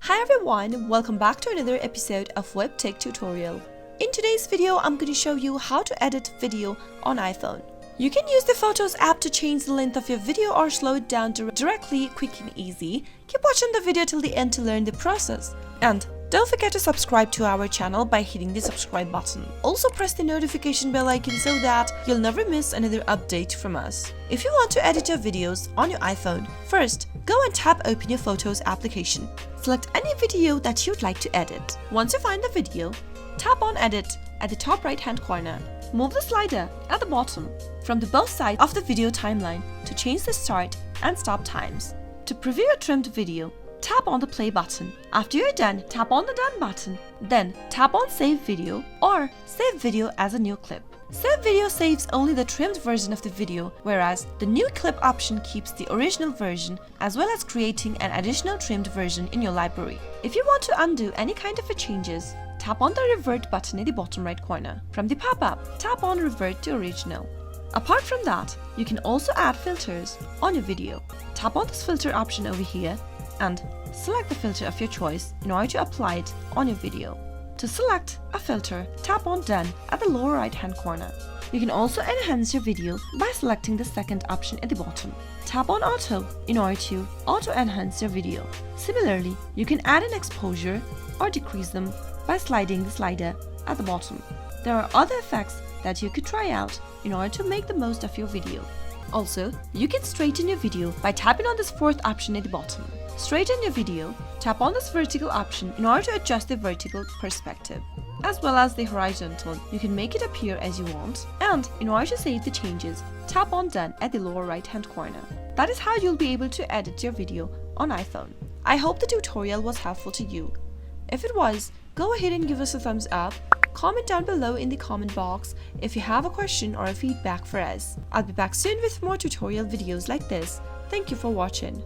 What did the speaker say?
Hi everyone, welcome back to another episode of Webtech Tutorial. In today's video, I'm going to show you how to edit video on iPhone. You can use the Photos app to change the length of your video or slow it down directly, quick and easy. Keep watching the video till the end to learn the process. And don't forget to subscribe to our channel by hitting the subscribe button. Also press the notification bell icon so that you'll never miss another update from us. If you want to edit your videos on your iPhone, first go and tap open your Photos application. Select any video that you'd like to edit. Once you find the video, tap on Edit at the top right hand corner. Move the slider at the bottom from the both sides of the video timeline to change the start and stop times. To preview a trimmed video, tap on the play button. After you're done, tap on the done button. Then tap on save video or save video as a new clip. Save video saves only the trimmed version of the video, whereas the new clip option keeps the original version as well as creating an additional trimmed version in your library. If you want to undo any kind of changes, tap on the revert button in the bottom right corner. From the pop-up, tap on revert to original. Apart from that, you can also add filters on your video. Tap on this filter option over here and select the filter of your choice in order to apply it on your video. To select a filter, tap on Done at the lower right hand corner. You can also enhance your video by selecting the second option at the bottom. Tap on Auto in order to auto-enhance your video. Similarly, you can add an exposure or decrease them by sliding the slider at the bottom. There are other effects that you could try out in order to make the most of your video. Also, you can straighten your video by tapping on this fourth option at the bottom. Straighten your video, tap on this vertical option in order to adjust the vertical perspective, as well as the horizontal. You can make it appear as you want, and in order to save the changes, tap on Done at the lower right hand corner. That is how you'll be able to edit your video on iPhone. I hope the tutorial was helpful to you. If it was, go ahead and give us a thumbs up. Comment down below in the comment box if you have a question or a feedback for us. I'll be back soon with more tutorial videos like this. Thank you for watching.